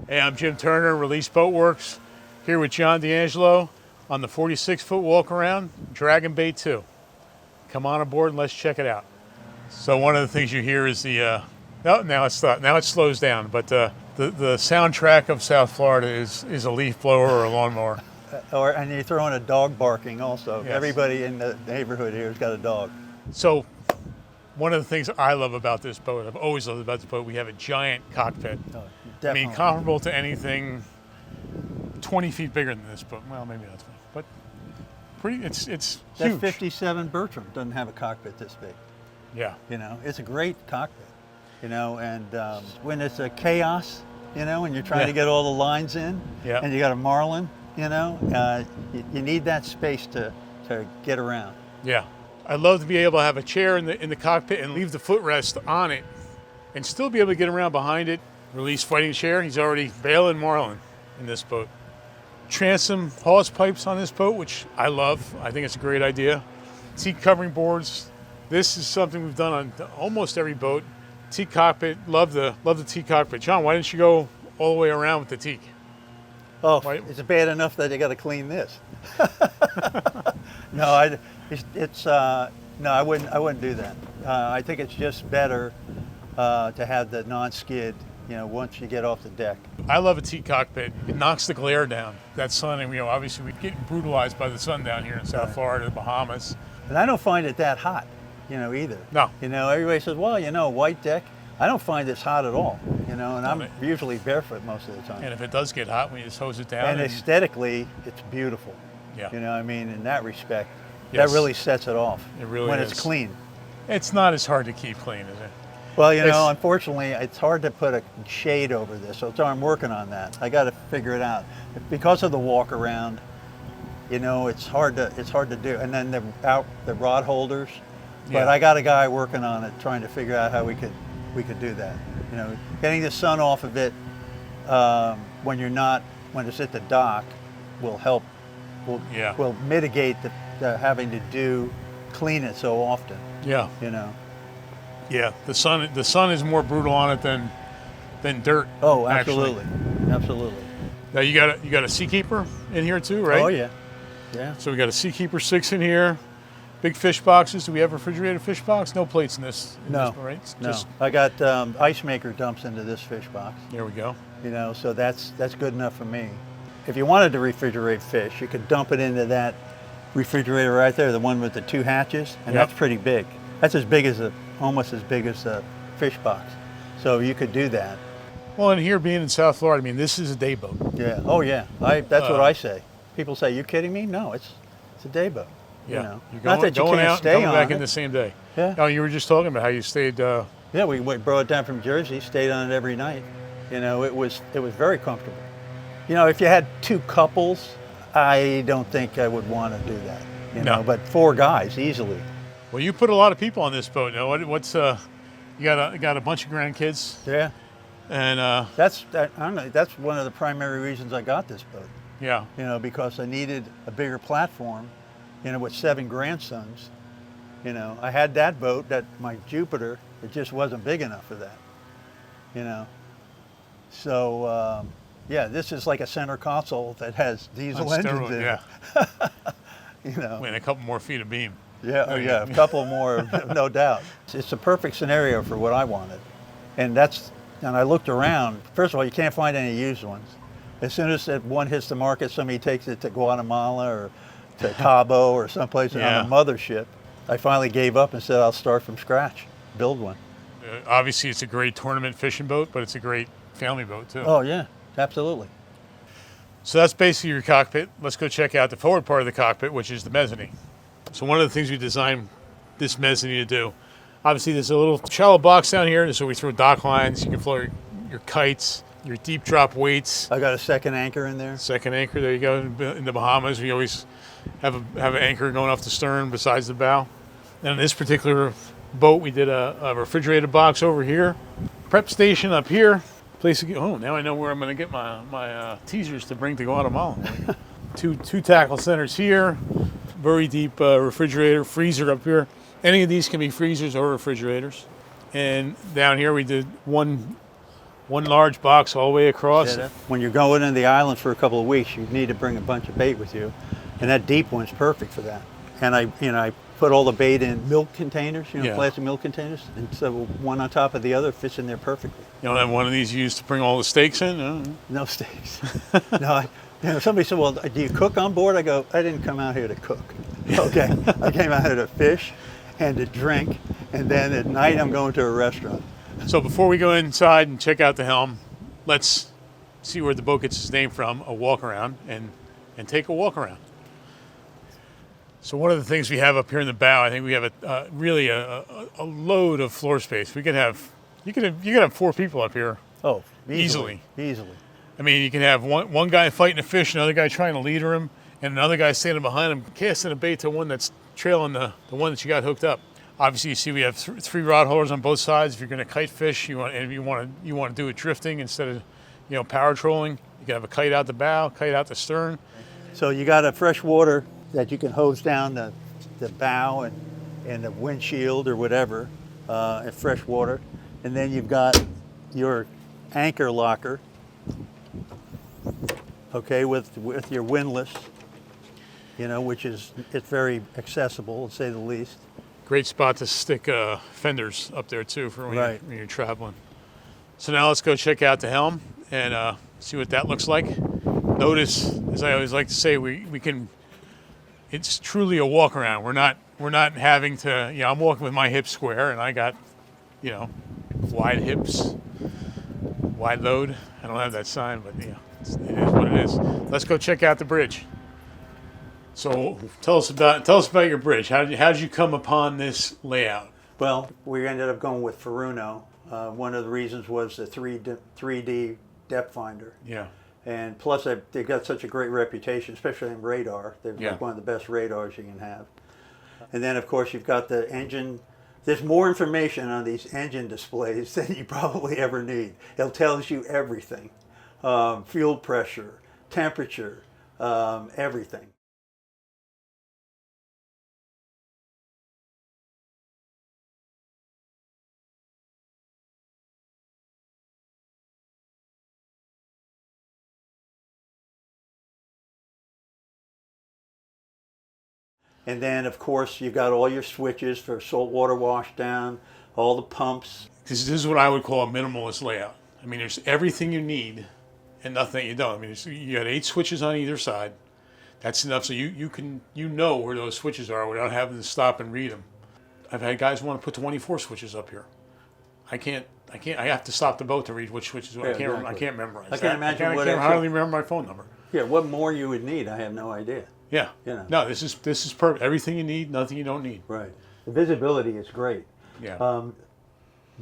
Hey, I'm Jim Turner, Release Boatworks, here with John D'Angelo on the 46-foot Walkaround, Dragon Bait 2. Come on aboard and let's check it out. So one of the things you hear is the, now it slows down, but the soundtrack of South Florida is a leaf blower or a lawnmower. And you throw in a dog barking also. Yes. Everybody in the neighborhood here has got a dog. So one of the things I love about this boat, I've always loved about this boat, we have a giant cockpit. Oh, I definitely. mean, comparable to anything 20 feet bigger than this boat. Well, maybe not 20, but pretty. It's that huge. 57 Bertram doesn't have a cockpit this big. Yeah. You know, it's a great cockpit. You know, and when it's a chaos, you know, and you're trying to get all the lines in, and you got a Marlin, you know, you need that space to get around. Yeah. I'd love to be able to have a chair in the cockpit and leave the footrest on it and still be able to get around behind it. Release fighting chair. He's already bailing Marlin in this boat. Transom hawse pipes on this boat, which I love. I think it's a great idea. Teak covering boards. This is something we've done on almost every boat. Teak cockpit. Love the teak cockpit. John, why didn't you go all the way around with the teak? Oh, it's bad enough that you got to clean this. No, I wouldn't do that. I think it's just better to have the non-skid, you know, once you get off the deck. I love a teak cockpit. It knocks the glare down. That sun, and you know, obviously we get brutalized by the sun down here in South Florida, the Bahamas. And I don't find it that hot, you know, either. No. You know, everybody says, well, you know, white deck. I don't find this hot at all, you know, and I'm usually barefoot most of the time. And if it does get hot, we just hose it down. And aesthetically, it's beautiful. Yeah. You know, I mean, in that respect, yes. that really sets it off. It really when is. It's clean. It's not as hard to keep clean, is it? Well, you know, unfortunately, it's hard to put a shade over this, so I'm working on that. I got to figure it out because of the walk around. You know, it's hard to do, and then the rod holders. But I got a guy working on it, trying to figure out how we could do that. You know, getting the sun off of it when it's at the dock will help. Will mitigate the having to clean it so often. Yeah. You know. Yeah, the sun is more brutal on it than dirt. Oh, absolutely, absolutely. Now you got a Seakeeper in here too, right? Oh yeah, yeah. So we got a Seakeeper 6 in here. Big fish boxes. Do we have a refrigerated fish box? No plates in this. No, right? No. I got ice maker dumps into this fish box. There we go. You know, so that's good enough for me. If you wanted to refrigerate fish, you could dump it into that refrigerator right there, the one with the 2 hatches, and that's pretty big. That's almost as big as a fish box. So you could do that. Well, and here being in South Florida, I mean, this is a day boat. Yeah. Oh yeah. That's what I say. People say, "You kidding me?" No, it's a day boat. Yeah. You know, You're not that you going can't out, stay coming on back it. in the same day. Yeah. Oh, you were just talking about how you stayed. Yeah, we brought it down from Jersey, stayed on it every night. You know, it was very comfortable. You know, if you had 2 couples, I don't think I would want to do that. You know, but 4 guys easily. Well, you put a lot of people on this boat. Now, what's you got a bunch of grandkids. Yeah. And that's one of the primary reasons I got this boat. Yeah. You know, because I needed a bigger platform. You know, with 7 grandsons. You know, I had that boat, my Jupiter. It just wasn't big enough for that. You know. So yeah, this is like a center console that has diesel engines in it. You know. And a couple more feet of beam. Yeah, a couple more, no doubt. It's a perfect scenario for what I wanted. And I looked around. First of all, you can't find any used ones. As soon as that one hits the market, somebody takes it to Guatemala or to Cabo or someplace on a mothership. I finally gave up and said, I'll start from scratch, build one. Obviously, it's a great tournament fishing boat, but it's a great family boat too. Oh yeah, absolutely. So that's basically your cockpit. Let's go check out the forward part of the cockpit, which is the mezzanine. So one of the things we designed this mezzanine to do, obviously there's a little shallow box down here, so we throw dock lines, you can float your kites, your deep drop weights. I got a second anchor in there. Second anchor, there you go. In the Bahamas, we always have an anchor going off the stern besides the bow. And in this particular boat, we did a refrigerated box over here. Prep station up here. Place to get, now I know where I'm going to get my teasers to bring to Guatemala. two tackle centers here. Very deep refrigerator, freezer up here. Any of these can be freezers or refrigerators. And down here we did one One large box all the way across. When you're going into the island for a couple of weeks, you need to bring a bunch of bait with you, and that deep one's perfect for that. And I put all the bait in milk containers, plastic milk containers, and so one on top of the other fits in there perfectly. You don't have one of these used to bring all the steaks in? No, no steaks. No. Somebody said, well, do you cook on board? I go, I didn't come out here to cook. Okay, I came out here to fish and to drink, and then at night I'm going to a restaurant. So before we go inside and check out the Helm, let's see where the boat gets its name from, a walk around, and take a walk around. So one of the things we have up here in the bow, I think we have really a load of floor space. You could have 4 people up here. Oh, easily. I mean, you can have one guy fighting a fish, another guy trying to leader him, and another guy standing behind him casting a bait to one that's trailing the one that you got hooked up. Obviously, you see we have 3 rod holders on both sides. If you're going to kite fish, you want to do it drifting instead of power trolling. You can have a kite out the bow, kite out the stern. So you got a fresh water that you can hose down the bow and the windshield or whatever, at fresh water, and then you've got your anchor locker. Okay, with your windlass, which it's very accessible, to say the least. Great spot to stick fenders up there too for when you're traveling. So now let's go check out the Helm and see what that looks like. Notice, as I always like to say, we can. It's truly a walk around. We're not having to. I'm walking with my hips square, and I got, wide hips, wide load. I don't have that sign, but it is what it is. Let's go check out the bridge. So tell us about your bridge. How did you come upon this layout? Well, we ended up going with Furuno. One of the reasons was the 3D depth finder. Yeah. And plus, they've got such a great reputation, especially in radar. They're like one of the best radars you can have. And then, of course, you've got the engine. There's more information on these engine displays than you probably ever need. It tells you everything. Fuel pressure, temperature, everything. And then, of course, you've got all your switches for saltwater washdown, all the pumps. This is what I would call a minimalist layout. I mean, there's everything you need and nothing you don't. I mean, you got 8 switches on either side. That's enough so you know where those switches are without having to stop and read them. I've had guys want to put 24 switches up here. I can't. I have to stop the boat to read which switches. I can't memorize. I can't imagine I can't hardly remember my phone number. Yeah, what more you would need, I have no idea. Yeah. No, this is perfect. Everything you need, nothing you don't need. Right. The visibility is great. Yeah.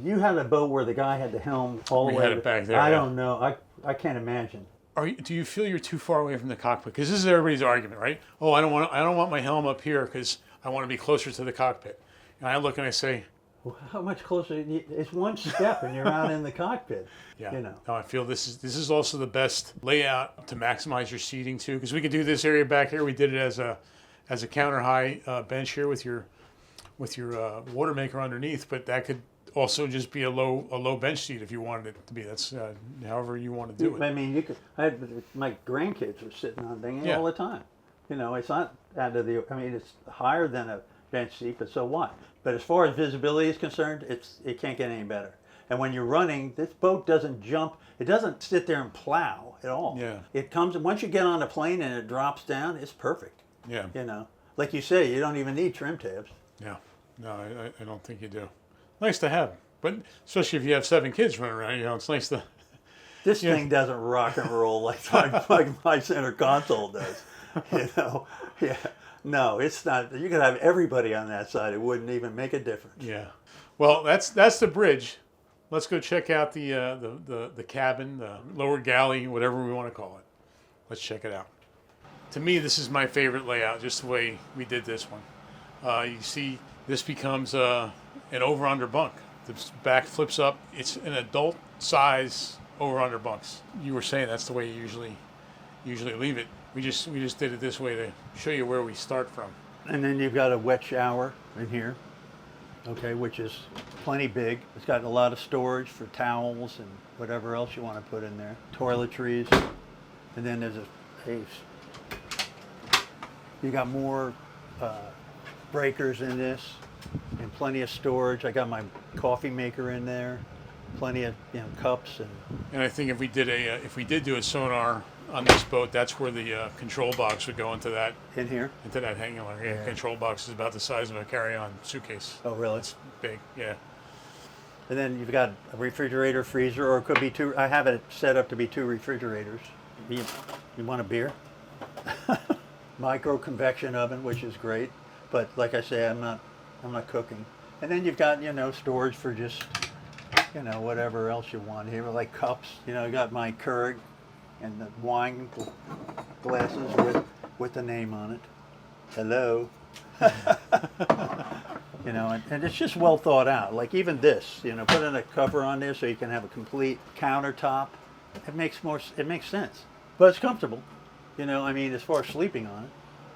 You had a boat where the guy had the helm all the way. We had it back there. I don't know. I can't imagine. Do you feel you're too far away from the cockpit? Because this is everybody's argument, right? Oh, I don't want my helm up here because I want to be closer to the cockpit. And I look and I say, well, how much closer? It's one step and you're out in the cockpit. Yeah. No, I feel this is also the best layout to maximize your seating too, because we could do this area back here. We did it as a counter high bench here with your water maker underneath, but that could also just be a low bench seat if you wanted it to be. That's however you want to do it. I mean, my grandkids were sitting on things all the time. It's not out of the. I mean, it's higher than a bench seat, but so what? But as far as visibility is concerned, it can't get any better. And when you're running, this boat doesn't jump. It doesn't sit there and plow at all. Yeah. It comes, once you get on a plane and it drops down, it's perfect. Yeah. Like you say, you don't even need trim tabs. Yeah. No, I don't think you do. Nice to have, but especially if you have 7 kids running around, it's nice to. This thing doesn't rock and roll like my center console does. Yeah. No, it's not. You could have everybody on that side. It wouldn't even make a difference. Yeah. Well, that's the bridge. Let's go check out the cabin, the lower galley, whatever we want to call it. Let's check it out. To me, this is my favorite layout, just the way we did this one. You see, this becomes an over-under bunk. The back flips up. It's an adult size over-under bunks. You were saying that's the way you usually leave it. We just did it this way to show you where we start from. And then you've got a wet shower in here. okay, which is plenty big. It's got a lot of storage for towels and whatever else you want to put in there, toiletries, and then there's you got more breakers in this, and plenty of storage. I got my coffee maker in there, plenty of cups And I think if we did do a sonar on this boat, that's where the control box would go into that in here. into that hangar. Yeah, control box is about the size of a carry-on suitcase. Oh, really? It's big. Yeah. And then you've got a refrigerator, freezer, or it could be two. I have it set up to be 2 refrigerators. You want a beer? Micro convection oven, which is great, but like I say, I'm not cooking. And then you've got storage for just whatever else you want here, like cups. I got my Keurig and the wine glasses with the name on it. Hello. And it's just well thought out. Like even this, putting a cover on there so you can have a complete countertop. It makes sense, but it's comfortable. As far as sleeping on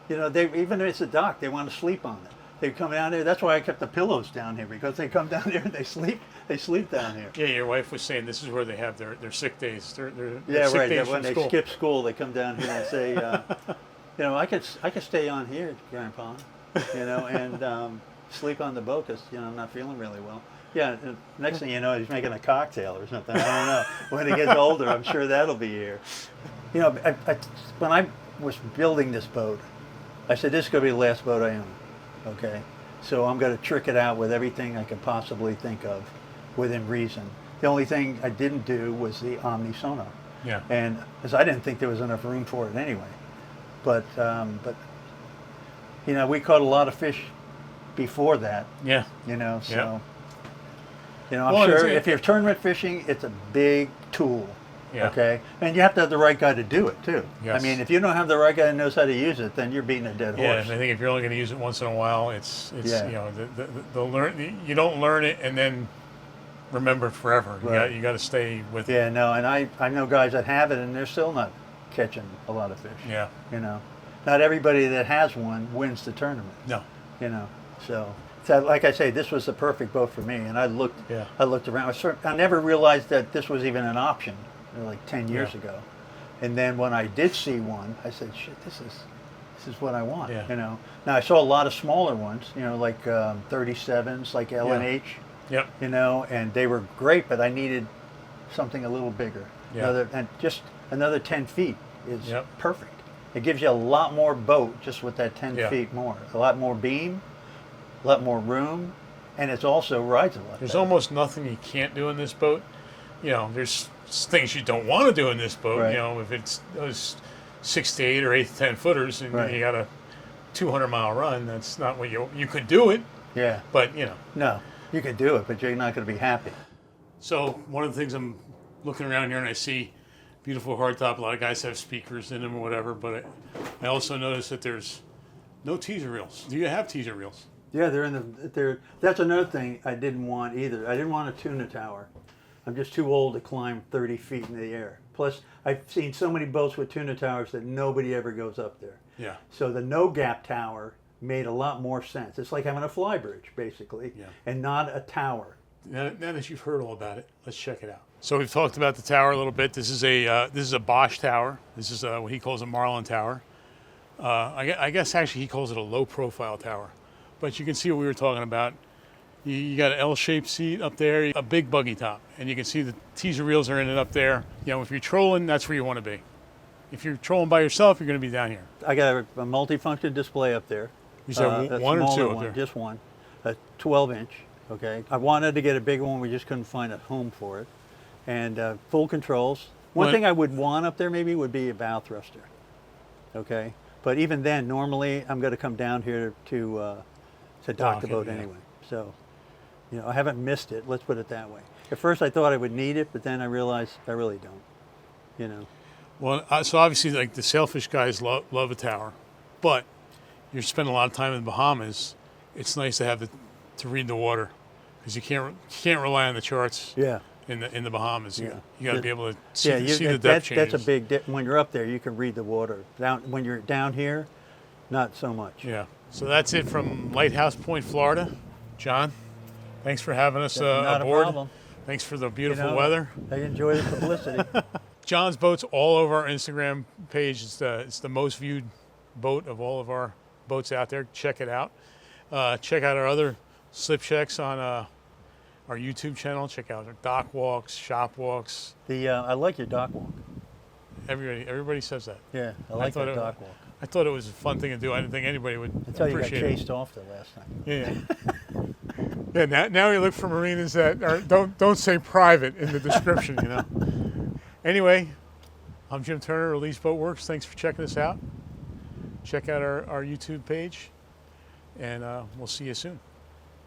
it, even if it's a dock, they want to sleep on it. They come down there. That's why I kept the pillows down here, because they come down there and they sleep. They sleep down here. Yeah, your wife was saying this is where they have their sick days. Their sick right. Days when they skip school, they come down here and say, I could stay on here, Grandpa, and sleep on the boat because I'm not feeling really well. Yeah. Next thing you know, he's making a cocktail or something. I don't know. When he gets older, I'm sure that'll be here. When I was building this boat, I said this is going to be the last boat I own. Okay, so I'm going to trick it out with everything I could possibly think of within reason. The only thing I didn't do was the Omni sonar. Yeah. And because I didn't think there was enough room for it anyway. But we caught a lot of fish before that. Yeah. So I'm sure if you're tournament fishing, it's a big tool. Yeah. Okay, and you have to have the right guy to do it too. Yes. If you don't have the right guy that knows how to use it, then you're beating a dead horse. Yeah, and I think if you're only going to use it once in a while, it's they'll learn. You don't learn it and then remember it forever. Right. You got to stay with it. Yeah, no, and I know guys that have it and they're still not catching a lot of fish. Yeah. Not everybody that has one wins the tournament. No. So like I say, this was the perfect boat for me. And I looked around. I never realized that this was even an option. Like 10 years ago, and then when I did see one, I said, "Shit, this is what I want." Yeah. Now I saw a lot of smaller ones, like 37s, like L&H. Yep. And they were great, but I needed something a little bigger. Yeah. Just another 10 feet is Yep. perfect. It gives you a lot more boat just with that 10 feet more, a lot more beam, a lot more room, and it also rides a lot. There's better. almost nothing you can't do in this boat. There's things you don't want to do in this boat. Right. If it's those 6 to 8 or 8 to 10 footers and Right. you got a 200-mile run, that's not what you could do it. Yeah. But No, you can do it, but you're not going to be happy. So one of the things I'm looking around here and I see beautiful hardtop. A lot of guys have speakers in them or whatever, but I also noticed that there's no teaser reels. Do you have teaser reels? Yeah, that's another thing I didn't want either. I didn't want a tuna tower. I'm just too old to climb 30 feet in the air. Plus, I've seen so many boats with tuna towers that nobody ever goes up there. Yeah. So the no gap tower made a lot more sense. It's like having a fly bridge, basically, and not a tower. Now that you've heard all about it, let's check it out. So we've talked about the tower a little bit. This is a Bosch tower. This is what he calls a Marlin tower. I guess actually he calls it a low profile tower. But you can see what we were talking about. You got an L-shaped seat up there, a big buggy top, and you can see the teaser reels are in it up there. If you're trolling, that's where you want to be. If you're trolling by yourself, you're going to be down here. I got a multifunction display up there. You said one or two up there? Just one, a 12-inch. Okay. I wanted to get a bigger one. We just couldn't find a home for it. And full controls. One thing I would want up there maybe would be a bow thruster. Okay. But even then, normally I'm going to come down here to dock the boat anyway. So, I haven't missed it. Let's put it that way. At first I thought I would need it, but then I realized I really don't. Well, so obviously, like the sailfish guys love a tower, but you're spending a lot of time in the Bahamas. It's nice to have to read the water, because you can't rely on the charts. Yeah. In the Bahamas, you got to be able to see Yeah, the depth changes. that's a big dip. When you're up there, you can read the water. When you're down here, not so much. Yeah. So that's it from Lighthouse Point, Florida. John? Thanks for having us Not aboard. a problem. Thanks for the beautiful weather. I enjoy the publicity. John's boat's all over our Instagram page. It's the most viewed boat of all of our boats out there. Check it out. Check out our other slip checks on our YouTube channel. Check out our dock walks, shop walks. I like your dock walk. Everybody says that. Yeah, I like that dock walk. I thought it was a fun thing to do. I didn't think anybody would Until you got appreciate it. chased off the last time. Yeah. Yeah. Now we look for marinas that don't say private in the description. You know. Anyway, I'm Jim Turner, Release Boatworks. Thanks for checking us out. Check out our YouTube page, and we'll see you soon.